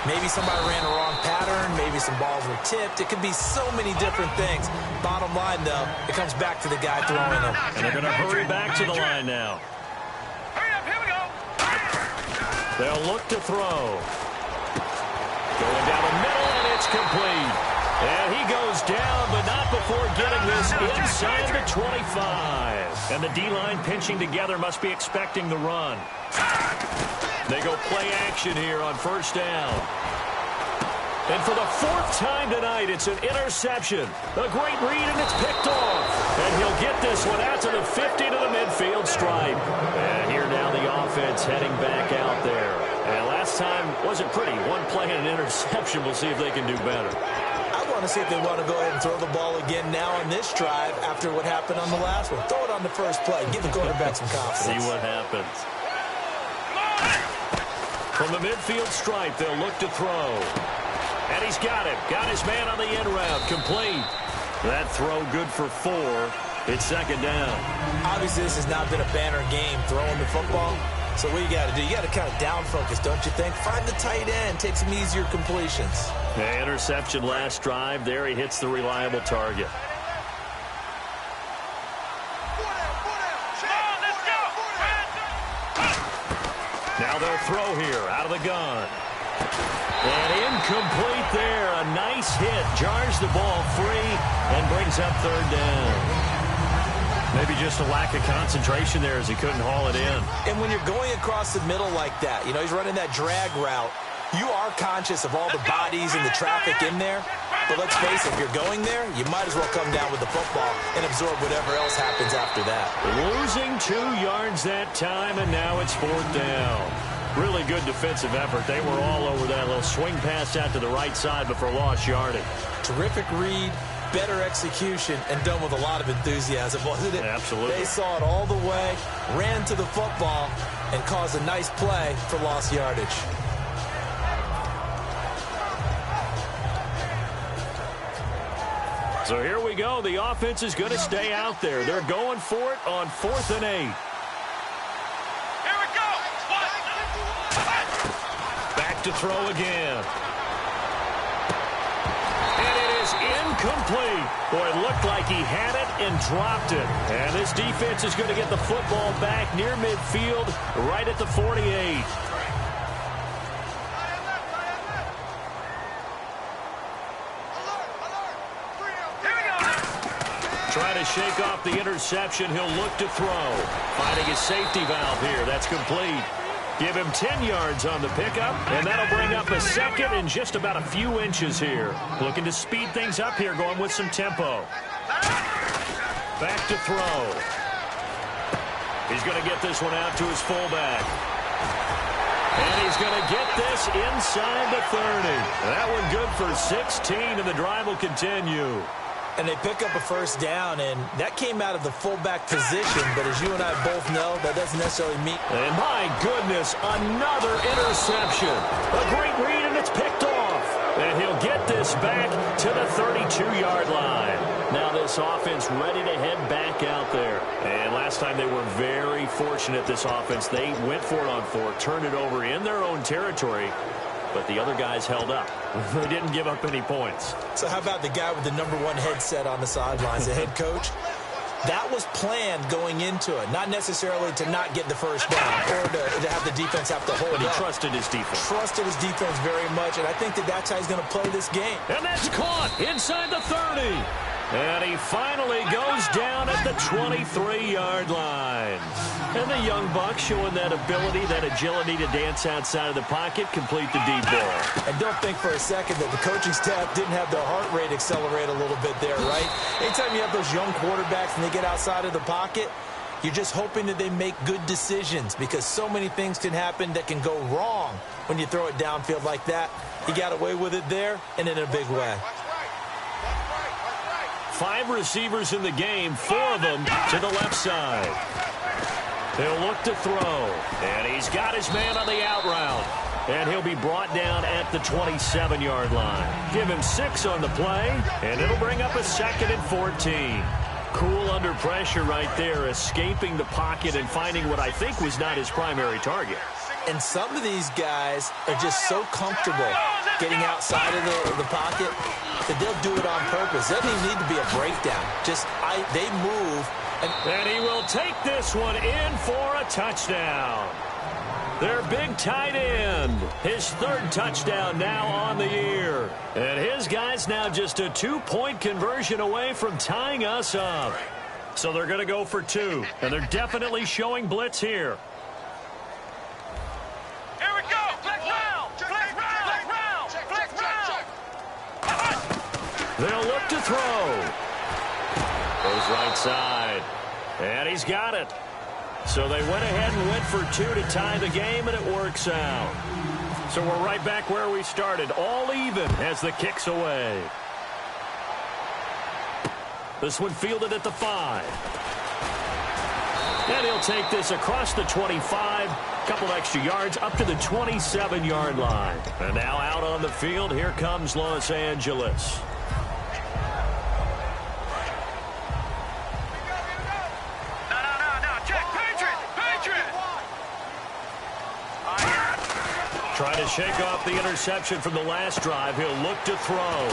Maybe somebody ran a wrong pattern. Maybe some balls were tipped. It could be so many different things. Bottom line, though, it comes back to the guy throwing them. And they're going to hurry back to the line now. They'll look to throw. Going down the middle, and it's complete. And he goes down, but not before getting this inside the 25. And the D-line pinching together must be expecting the run. They go play action here on first down. And for the 4th time tonight, it's an interception. A great read, and it's picked off. And he'll get this one out to the 50 to the midfield stripe. And here now the offense heading back out there. And last time wasn't pretty. One play and an interception. We'll see if they can do better. I want to see if they want to go ahead and throw the ball again now on this drive after what happened on the last one. Throw it on the first play. Give the quarterback some confidence. See what happens. From the midfield stripe, they'll look to throw. And he's got it. Got his man on the end route. Complete. That throw good for 4. It's second down. Obviously, this has not been a banner game throwing the football. So what you got to do, you got to kind of down focus, don't you think? Find the tight end. Take some easier completions. The interception last drive. There he hits the reliable target. Now they'll throw here out of the gun. And incomplete there. A nice hit. Jars the ball free and brings up third down. Maybe just a lack of concentration there as he couldn't haul it in. And when you're going across the middle like that, you know, he's running that drag route, you are conscious of all the bodies and the traffic in there. But let's face it, if you're going there, you might as well come down with the football and absorb whatever else happens after that. Losing 2 yards that time, and now it's 4th down. Really good defensive effort. They were all over that little swing pass out to the right side, but for lost yardage. Terrific read, better execution, and done with a lot of enthusiasm, wasn't it? Absolutely. They saw it all the way, ran to the football, and caused a nice play for lost yardage. So here we go. The offense is going to stay out there. They're going for it on 4th and 8. Here we go. Back to throw again. And it is incomplete. Boy, it looked like he had it and dropped it. And this defense is going to get the football back near midfield, right at the 48. Trying to shake off the interception. He'll look to throw. Finding his safety valve here. That's complete. Give him 10 yards on the pickup, and that'll bring up a second and just about a few inches here. Looking to speed things up here, going with some tempo. Back to throw. He's going to get this one out to his fullback. And he's going to get this inside the 30. That one good for 16, and the drive will continue. And they pick up a first down, and that came out of the fullback position. But as you and I both know, that doesn't necessarily mean. And my goodness, another interception. A great read, and it's picked off. And he'll get this back to the 32-yard line. Now this offense ready to head back out there. And last time they were very fortunate, this offense. They went for it on 4, turned it over in their own territory. But the other guys held up. They didn't give up any points. So how about the guy with the #1 headset on the sidelines, the head coach? That was planned going into it, not necessarily to not get the first down or to have the defense have to hold But he up. trusted his defense. Trusted his defense very much, and I think that's how he's going to play this game. And that's caught inside the 30. And he finally goes down at the 23-yard line. And the young buck showing that ability, that agility to dance outside of the pocket, complete the deep ball. And don't think for a second that the coaching staff didn't have their heart rate accelerate a little bit there, right? Anytime you have those young quarterbacks and they get outside of the pocket, you're just hoping that they make good decisions because so many things can happen that can go wrong when you throw it downfield like that. He got away with it there and in a big way. 5 receivers in the game, 4 of them to the left side. He'll look to throw, and he's got his man on the out route. And he'll be brought down at the 27-yard line. Give him 6 on the play, and it'll bring up a 2nd and 14. Cool under pressure right there, escaping the pocket and finding what I think was not his primary target. And some of these guys are just so comfortable getting outside of the pocket that they'll do it on purpose. Doesn't even need to be a breakdown. They move. And he will take this one in for a touchdown. Their big tight end, his 3rd touchdown now on the year. And his guy's now just a 2-point conversion away from tying us up. So they're going to go for 2. And they're definitely showing blitz here. Here we go. Flex round. Flex round. They'll look to throw. Goes right side. And he's got it. So they went ahead and went for 2 to tie the game, and it works out. So we're right back where we started, all even as the kick's away. This one fielded at the 5. And he'll take this across the 25, couple extra yards up to the 27-yard line. And now out on the field, here comes Los Angeles. Trying to shake off the interception from the last drive. He'll look to throw.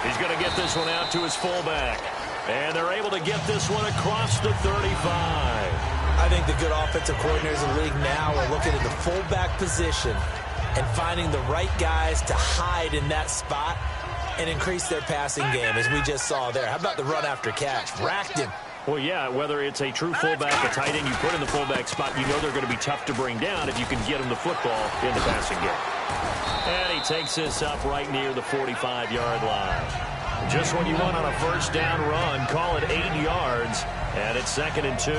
He's going to get this one out to his fullback. And they're able to get this one across the 35. I think the good offensive coordinators in the league now are looking at the fullback position and finding the right guys to hide in that spot and increase their passing game, as we just saw there. How about the run after catch? Racked him. Well, yeah, whether it's a true fullback, a tight end you put in the fullback spot, you know they're going to be tough to bring down if you can get them the football in the passing game. And he takes this up right near the 45-yard line. Just what you want on a first down run, call it 8 yards, and it's 2nd and 2.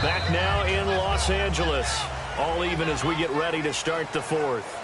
Back now in Los Angeles, all even as we get ready to start the 4th.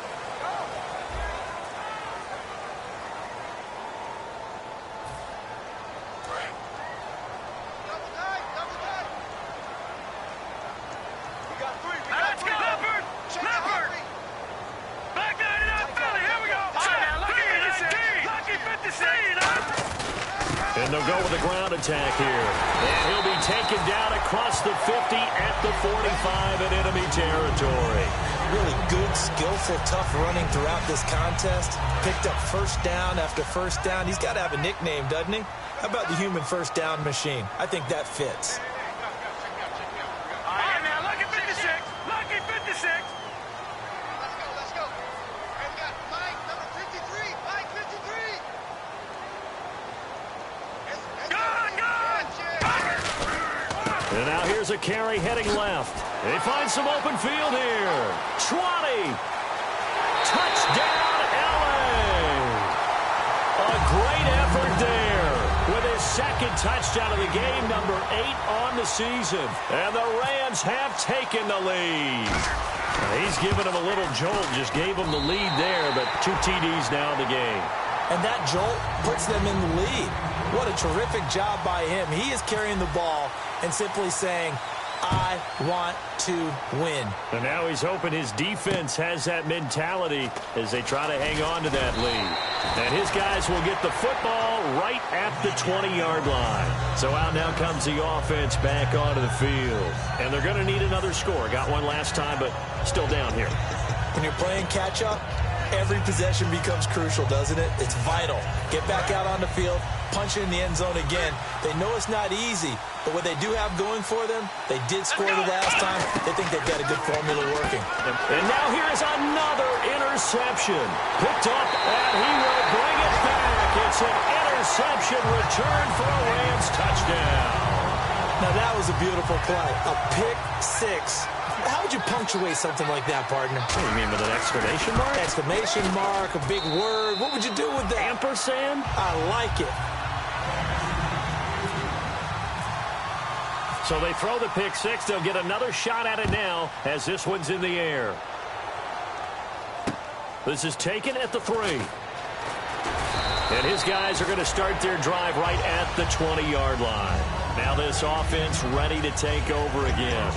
And they'll go with a ground attack here. And he'll be taken down across the 50 at the 45 in enemy territory. Really good, skillful, tough running throughout this contest. Picked up first down after first down. He's got to have a nickname, doesn't he? How about the human first down machine? I think that fits. All right, now, lucky 56. Lucky 56. Let's go. And we got Mike, number 53. Mike, 53. And now here's a carry heading left. They find some open field here. 20. Touchdown, LA. A great effort there with his second touchdown of the game, number 8 on the season. And the Rams have taken the lead. He's given him a little jolt, just gave him the lead there, but 2 TDs now in the game. And that jolt puts them in the lead. What a terrific job by him. He is carrying the ball and simply saying, I want to win. And now he's hoping his defense has that mentality as they try to hang on to that lead. And his guys will get the football right at the 20-yard line. So out now comes the offense back onto the field. And they're going to need another score. Got one last time, but still down here. When you're playing catch-up, every possession becomes crucial, doesn't it? It's vital. Get back out on the field, punch it in the end zone again. They know it's not easy, but what they do have going for them, they did score the last time. They think they've got a good formula working. And now here's another interception. Picked up, and he will bring it back. It's an interception return for a Rams touchdown. Now that was a beautiful play. A pick six. How would you punctuate something like that, partner? What do you mean, with an exclamation mark? Exclamation mark, a big word. What would you do with that? Ampersand? I like it. So they throw the pick six. They'll get another shot at it now as this one's in the air. This is taken at the 3. And his guys are going to start their drive right at the 20-yard line. Now this offense ready to take over again.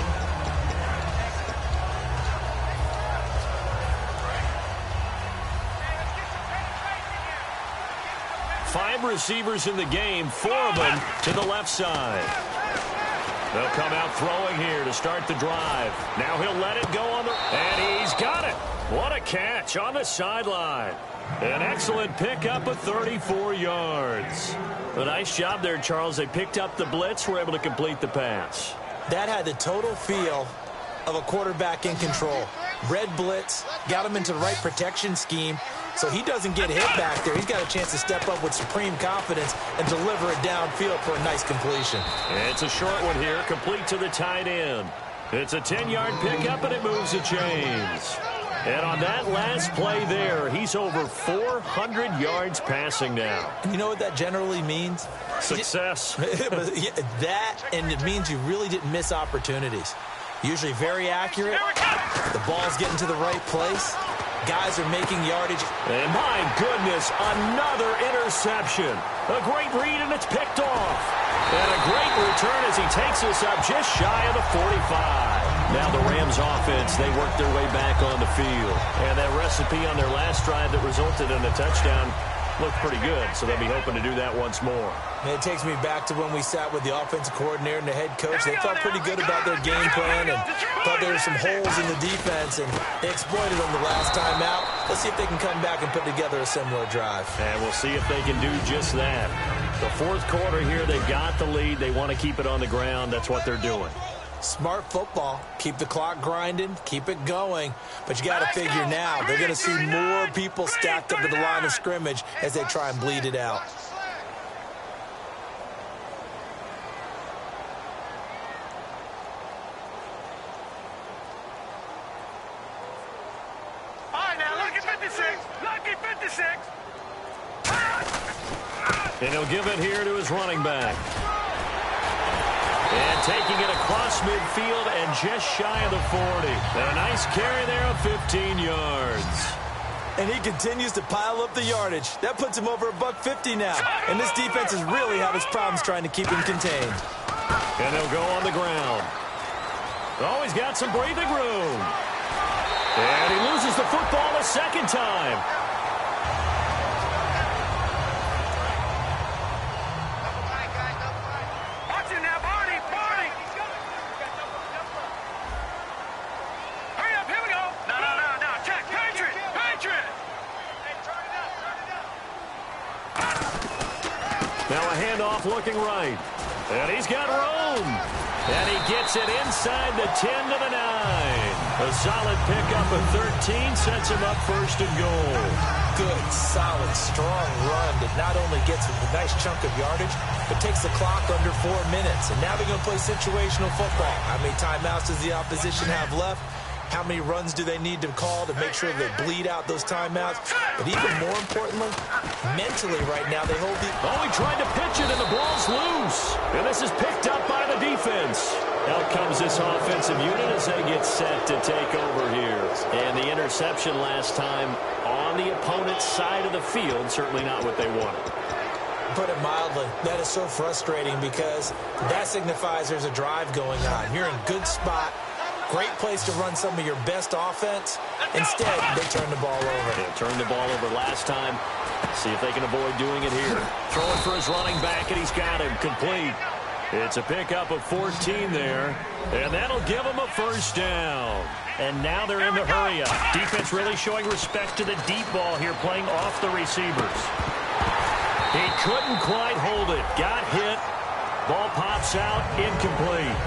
5 receivers in the game, 4 of them to the left side. They'll come out throwing here to start the drive. Now he'll let it go on the... And he's got it. What a catch on the sideline. An excellent pickup of 34 yards. A nice job there, Charles. They picked up the blitz, were able to complete the pass. That had the total feel of a quarterback in control. Red blitz, got him into the right protection scheme, so he doesn't get hit back there. He's got a chance to step up with supreme confidence and deliver it downfield for a nice completion. It's a short one here, complete to the tight end. It's a 10-yard pickup, and it moves the chains. And on that last play there, he's over 400 yards passing now. You know what that generally means? Success. That, and it means you really didn't miss opportunities. Usually very accurate. The ball's getting to the right place. Guys are making yardage. And my goodness, another interception. A great read, and it's picked off. And a great return as he takes us up just shy of the 45. Now the Rams offense, they work their way back on the field. And that recipe on their last drive that resulted in a touchdown looked pretty good, so they'll be hoping to do that once more. And it takes me back to when we sat with the offensive coordinator and the head coach. They felt pretty good about their game plan and thought there were some holes in the defense, and they exploited them the last time out. Let's see if they can come back and put together a similar drive. And we'll see if they can do just that. The fourth quarter here, they've got the lead. They want to keep it on the ground. That's what they're doing. Smart football. Keep the clock grinding. Keep it going. But you got to figure now they're going to see more people stacked up at the line of scrimmage as they try and bleed it out. All right, now, lucky 56. Lucky 56. And he'll give it here to his running back. And taking it across midfield and just shy of the 40. And a nice carry there of 15 yards. And he continues to pile up the yardage. That puts him over $150 now. And this defense has really had its problems trying to keep him contained. And he'll go on the ground. Oh, he's got some breathing room. And he loses the football a second time. handoff looking right. And he's got room. And he gets it inside the 10 to the 9. A solid pickup of 13 sets him up first and goal. Good, solid, strong run that not only gets him a nice chunk of yardage, but takes the clock under 4 minutes. And now they're going to play situational football. How many timeouts does the opposition have left? How many runs do they need to call to make sure they bleed out those timeouts? But even more importantly, mentally right now, they hold the... Oh, he tried to pitch it, and the ball's loose. And this is picked up by the defense. Out comes this offensive unit as they get set to take over here. And the interception last time on the opponent's side of the field, certainly not what they wanted. Put it mildly, that is so frustrating because that signifies there's a drive going on. You're in good spot. Great place to run some of your best offense. Instead, they turn the ball over. They turned the ball over last time. See if they can avoid doing it here. Throwing for his running back, and he's got him complete. It's a pickup of 14 there, and that'll give him a first down. And now they're in the hurry-up. Defense really showing respect to the deep ball here, playing off the receivers. He couldn't quite hold it. Got hit. Ball pops out, incomplete.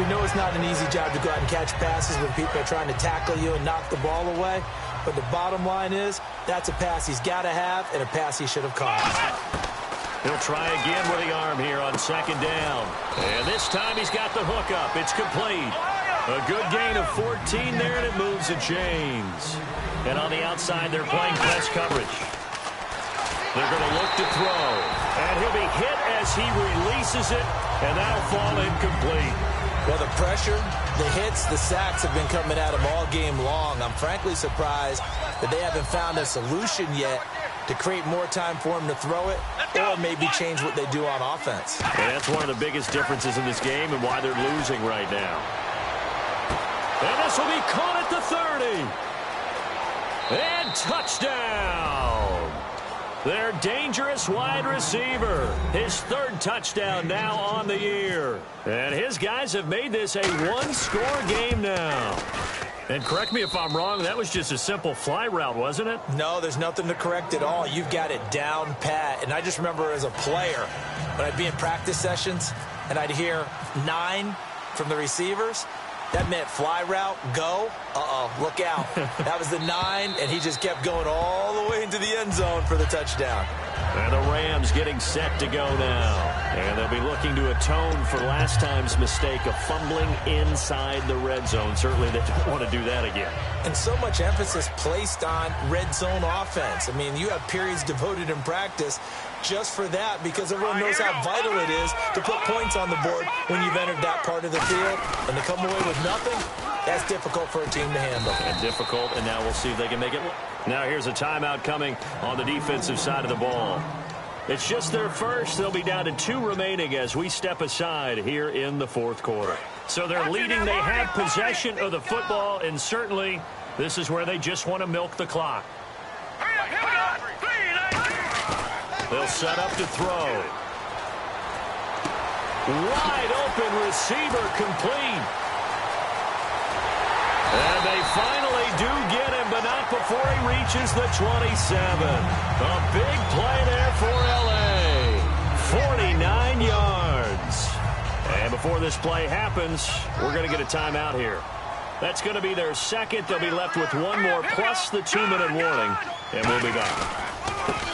We know it's not an easy job to go out and catch passes when people are trying to tackle you and knock the ball away. But the bottom line is, that's a pass he's got to have and a pass he should have caught. He'll try again with the arm here on second down. And this time he's got the hook up. It's complete. A good gain of 14 there, and it moves the chains. And on the outside, they're playing press coverage. They're going to look to throw. And he'll be hit as he releases it, and that'll fall incomplete. Well, the pressure, the hits, the sacks have been coming at him all game long. I'm frankly surprised that they haven't found a solution yet to create more time for him to throw it or maybe change what they do on offense. And that's one of the biggest differences in this game and why they're losing right now. And this will be caught at the 30. And touchdown. Their dangerous wide receiver. His third touchdown now on the year. And his guys have made this a one-score game now. And correct me if I'm wrong, that was just a simple fly route, wasn't it? No, there's nothing to correct at all. You've got it down pat. And I just remember as a player, when I'd be in practice sessions and I'd hear 9 from the receivers, that meant fly route, go, look out. That was the 9, and he just kept going all the way into the end zone for the touchdown. And the Rams getting set to go now. And they'll be looking to atone for last time's mistake of fumbling inside the red zone. Certainly they don't want to do that again. And so much emphasis placed on red zone offense. I mean, you have periods devoted in practice just for that because everyone knows how vital it is to put points on the board when you've entered that part of the field. And to come away with nothing, that's difficult for a team to handle. And difficult, and now we'll see if they can make it. Now here's a timeout coming on the defensive side of the ball. It's just their first. They'll be down to 2 remaining as we step aside here in the fourth quarter. So they're leading. They have possession of the football, and certainly this is where they just want to milk the clock. They'll set up to throw. Wide open receiver complete. And they finally do get him, but not before he reaches the 27. A big play there for L.A. 49 yards. And before this play happens, we're going to get a timeout here. That's going to be their second. They'll be left with 1 more plus the 2-minute warning, and we'll be back.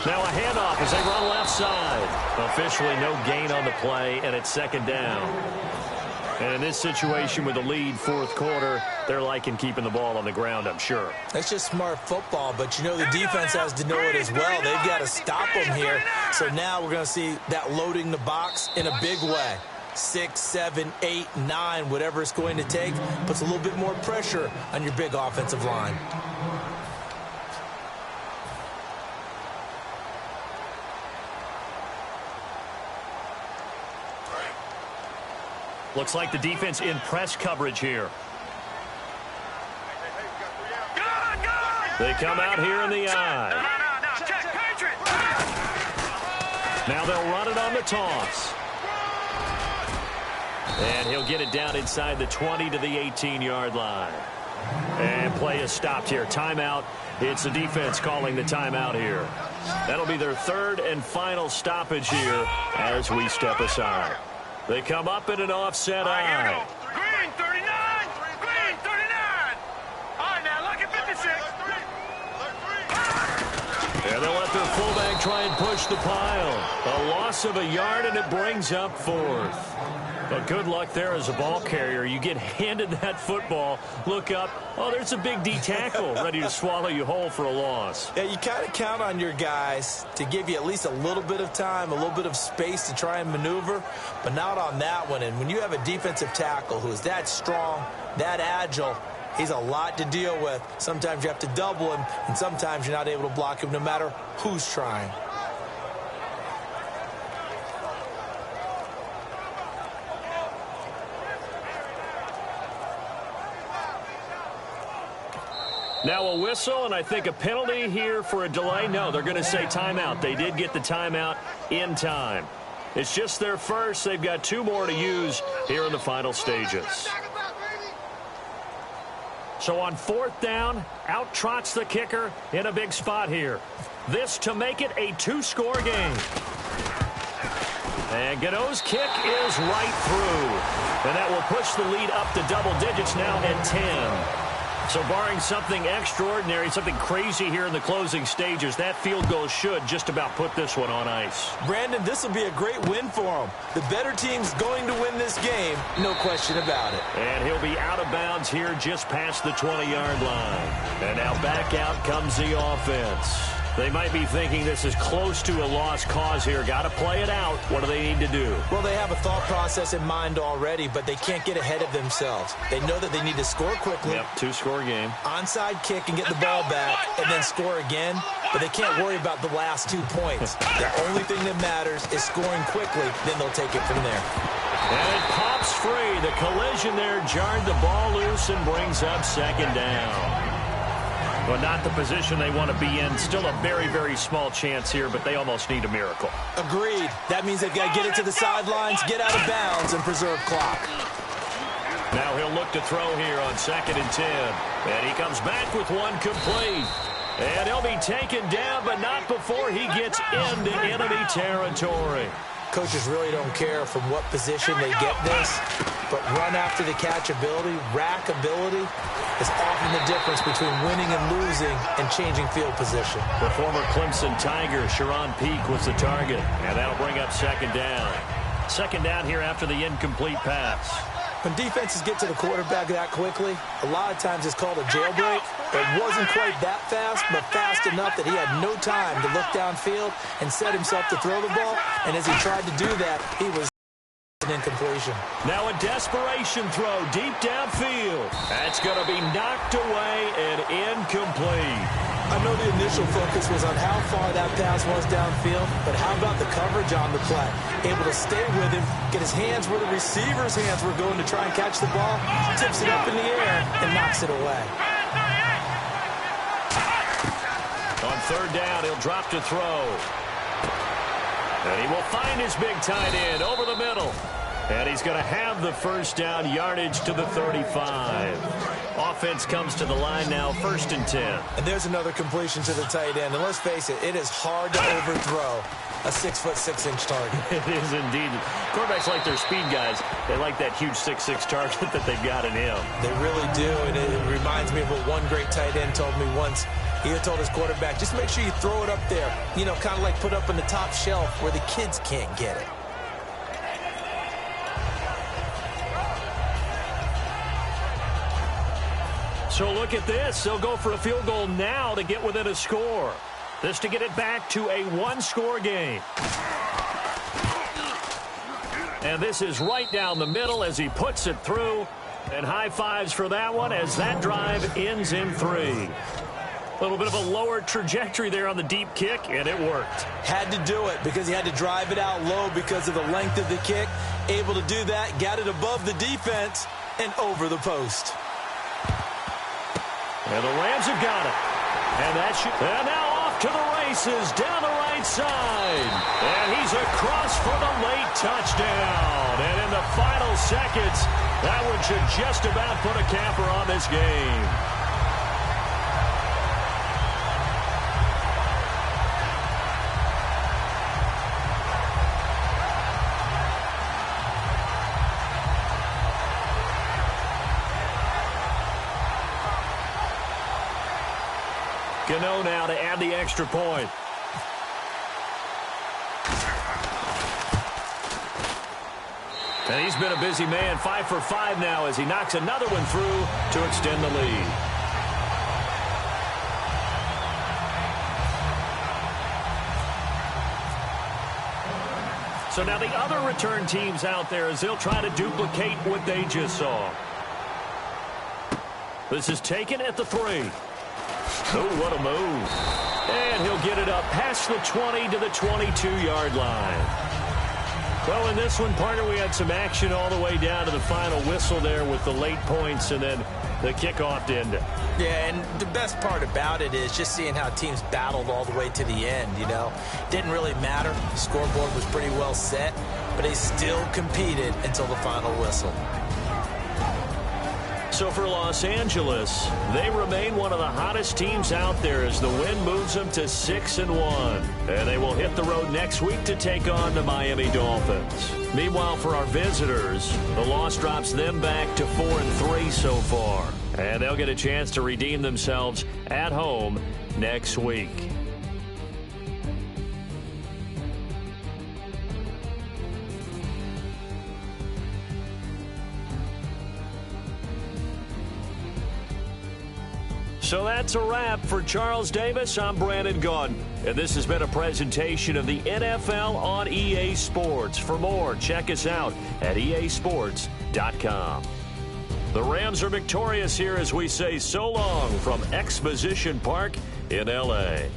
Now a handoff as they run left side. Officially no gain on the play, and it's second down. And in this situation with the lead fourth quarter, they're liking keeping the ball on the ground, I'm sure. That's just smart football, but you know the defense has to know it as well. They've got to stop them here. So now we're going to see that loading the box in a big way. 6, 7, 8, 9, whatever it's going to take, puts a little bit more pressure on your big offensive line. Looks like the defense in press coverage here. They come out here in the eye. Now they'll run it on the toss. And he'll get it down inside the 20 to the 18-yard line. And play is stopped here. Timeout. It's the defense calling the timeout here. That'll be their third and final stoppage here as we step aside. They come up in an offset eye. Green 39! Green 39! All right, now look at 56. And they'll let their fullback try and push the pile. A loss of a yard, and it brings up fourth. But good luck there as a ball carrier. You get handed that football, look up, oh, there's a big D tackle ready to swallow you whole for a loss. Yeah, you kind of count on your guys to give you at least a little bit of time, a little bit of space to try and maneuver, but not on that one. And when you have a defensive tackle who is that strong, that agile, he's a lot to deal with. Sometimes you have to double him, and sometimes you're not able to block him no matter who's trying. Now a whistle, and I think a penalty here for a delay. No, they're going to say timeout. They did get the timeout in time. It's just their first. They've got two more to use here in the final stages. So on fourth down, out trots the kicker in a big spot here. This to make it a two-score game. And Gano's kick is right through. And that will push the lead up to double digits now at 10. So barring something extraordinary, something crazy here in the closing stages, that field goal should just about put this one on ice. Brandon, this will be a great win for him. The better team's going to win this game, no question about it. And he'll be out of bounds here just past the 20-yard line. And now back out comes the offense. They might be thinking this is close to a lost cause here. Got to play it out. What do they need to do? Well, they have a thought process in mind already, but they can't get ahead of themselves. They know that they need to score quickly. Yep, two-score game. Onside kick and get the ball back and then score again, but they can't worry about the last 2 points. The only thing that matters is scoring quickly, then they'll take it from there. And it pops free. The collision there jarred the ball loose and brings up second down. But not the position they want to be in. Still a very, very small chance here, but they almost need a miracle. Agreed. That means they've got to get it to the sidelines, get out of bounds, and preserve clock. Now he'll look to throw here on 2nd and 10. And he comes back with one complete. And he'll be taken down, but not before he gets into enemy territory. Coaches really don't care from what position they get this, but run after the catch ability, rack ability, is often the difference between winning and losing and changing field position. The former Clemson Tiger, Sharon Peak, was the target, and that'll bring up second down. Second down here after the incomplete pass. When defenses get to the quarterback that quickly, a lot of times it's called a jailbreak. It wasn't quite that fast, but fast enough that he had no time to look downfield and set himself to throw the ball. And as he tried to do that, he was an incompletion. Now a desperation throw deep downfield. That's going to be knocked away and incomplete. I know the initial focus was on how far that pass was downfield, but how about the coverage on the play? Able to stay with him, get his hands where the receiver's hands were going to try and catch the ball, tips it up in the air, and knocks it away. On third down, he'll drop to throw. And he will find his big tight end over the middle. And he's going to have the first down, yardage to the 35. Offense comes to the line now, 1st and 10. And there's another completion to the tight end. And let's face it, it is hard to overthrow a 6'6" target. It is indeed. Quarterbacks like their speed guys. They like that huge 6'6" target that they've got in him. They really do. And it reminds me of what one great tight end told me once. He had told his quarterback, just make sure you throw it up there. You know, kind of like put up on the top shelf where the kids can't get it. So look at this. They'll go for a field goal now to get within a score. This to get it back to a one-score game. And this is right down the middle as he puts it through. And high fives for that one as that drive ends in 3. A little bit of a lower trajectory there on the deep kick, and it worked. Had to do it because he had to drive it out low because of the length of the kick. Able to do that, got it above the defense and over the post. And the Rams have got it. And now off to the races down the right side. And he's across for the late touchdown. And in the final seconds, that one should just about put a capper on this game. Gano now to add the extra point. And he's been a busy man, 5 for 5 now as he knocks another one through to extend the lead. So now the other return teams out there as they'll try to duplicate what they just saw. This is taken at the 3. Oh, what a move. And he'll get it up past the 20 to the 22-yard line. Well, in this one, partner, we had some action all the way down to the final whistle there with the late points and then the kickoff to end it. Yeah, and the best part about it is just seeing how teams battled all the way to the end, you know. Didn't really matter. The scoreboard was pretty well set, but they still competed until the final whistle. So for Los Angeles, they remain one of the hottest teams out there as the win moves them to 6-1. And they will hit the road next week to take on the Miami Dolphins. Meanwhile, for our visitors, the loss drops them back to 4-3 so far. And they'll get a chance to redeem themselves at home next week. So that's a wrap for Charles Davis. I'm Brandon Gaudin, and this has been a presentation of the NFL on EA Sports. For more, check us out at easports.com. The Rams are victorious here as we say so long from Exposition Park in L.A.